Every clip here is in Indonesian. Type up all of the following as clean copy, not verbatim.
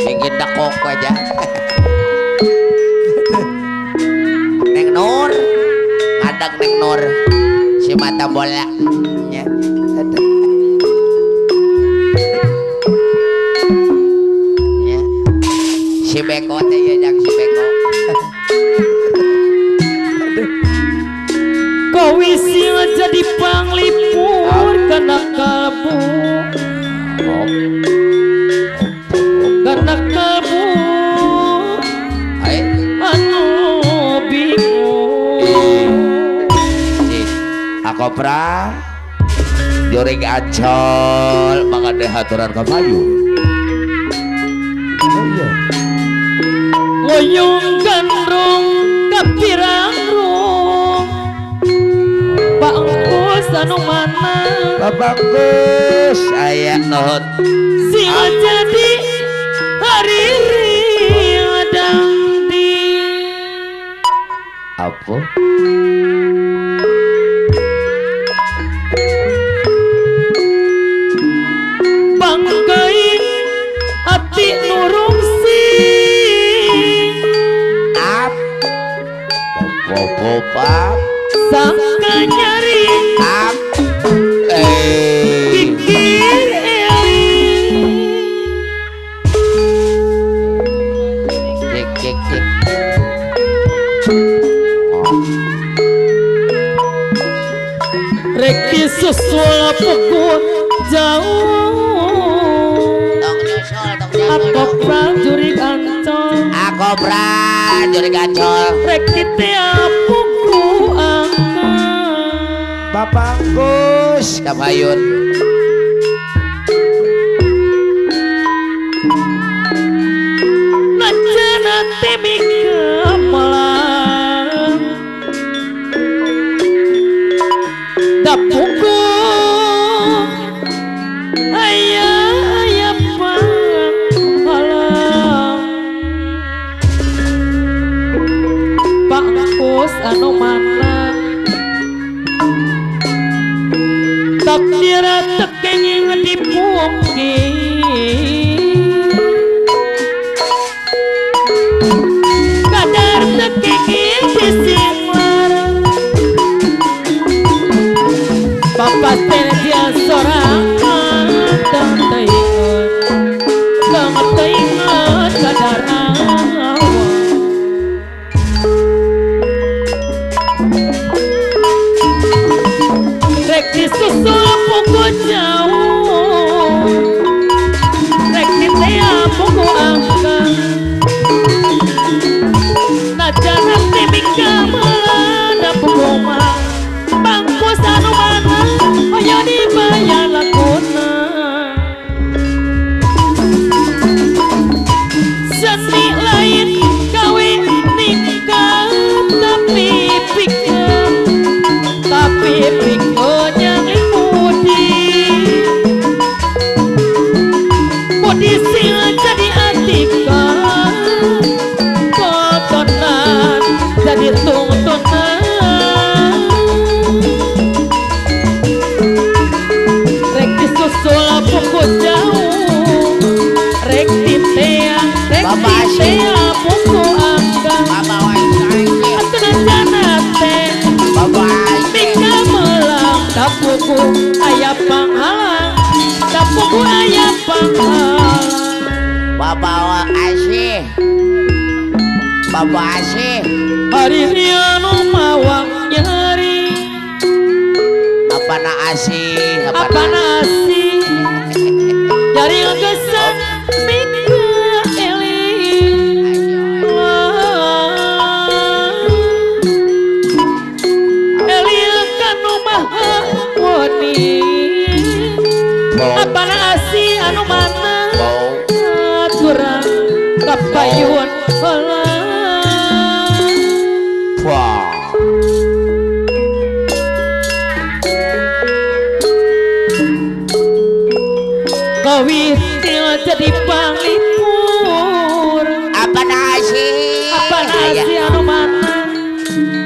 Ingin dakok aja. Neng Nur, ngadak Neng Nur, si mata bola, ya. Ya. Si beko teh ya jang si beko. Kau isi jadi panglipur kena kalbu. Karena kamu anu bingung. Aku pra juring Ancol mangade haturan ka payung. Oh iya. Ngoyong gandrung kapirang-rung. Bangkus anu mana? Bangkus aya nuhun. Sing jadi hariri adang di apa? banggain hati nurung sing Ap Pop sangka nyari Ap pikir Cek rek disusul pukul jauh. Tong nyusul Aku prajurit Ancol, Aku prajurit Ancol. rek ditea pukul angkat. Bapangkus kapayun. Nacana temik kemalang dapuku ayah panghalang bangkus anu mana takdir tekeng dipungkir kadar tekeng disinglar bapak dia sorangan dan teingat kadar awal rek disusul pukul jauh rek ditea pukul angkat najana timik kamelana pukul mah bangkus anu mana ayo dibayar lakuna seni lain gawe nikah tapi pikir yang limudi mudi sing jadi atika kotonan jadi tuntunan rek disusul pukul jauh rek ditea pukul angkat aturan janate mika melang dapuku ayah panghalang dapuku ayah panghalang Bapak Asih Bapak Asih hari anu mawa nyari apa na Asih apa nasi nyari ngegesan mika Eli kanu payun heula wah kawitil jadi panglipur apa nasi anu mana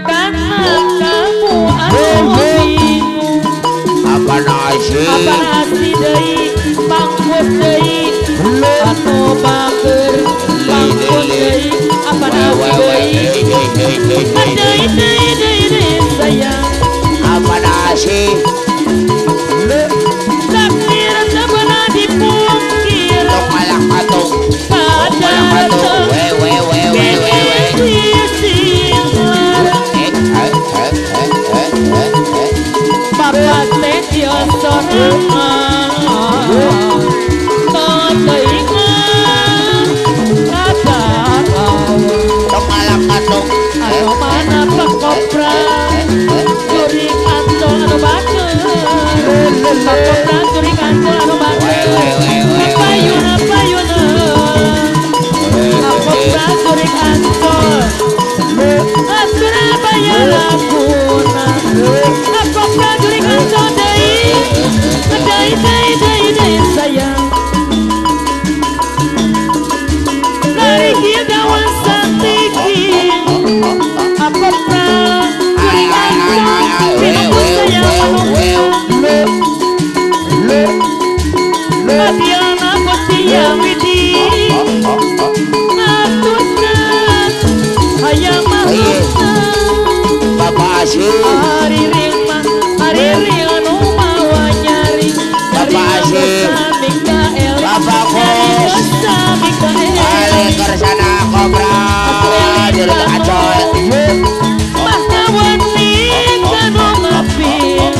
karena kamu anu bingung apa nasi deui pangkut deui anu bager pangkut deui apa nasi deui sayang apa nasi takdir sabana dipungkir tok malah patung kadang Bapak teh dia sorangan teringat kata tok malah patung anu mana Pak Kopra curi kancol anu bager Pak Kopra curi kancol anu bager payun Pak Kopra curi kancol Surabaya Laguna Pak Kopra curi kancol deui sayang dari kita wasantiki Pak Kopra curi kancol pintu sayang Adiana Kotia Widi Maturkan hayang maturkan Bapak Asyik hari ring anu mawa nyari Bapak Asyik Bapak Kos Ale kersana kobra jadi kacol Mahkawati kanu ngapin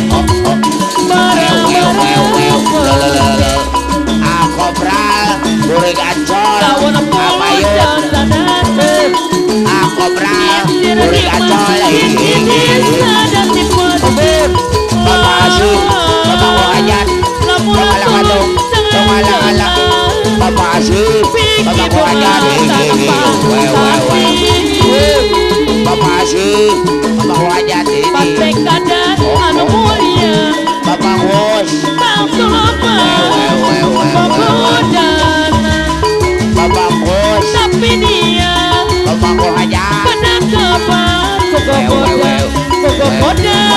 kobra duri kacol Tawon amayun kobra duri kacol Bapak Asyik Bapak Wajat Tongala Bapak Asyik Bapak Wajat Bapak Asyik Bapak Wajat Patek kadan anu mulia Bapak Wos Tangsu apa Pemudana Bapak Wos Tapi dia Bapak Wajat Penangkapan Kogogoda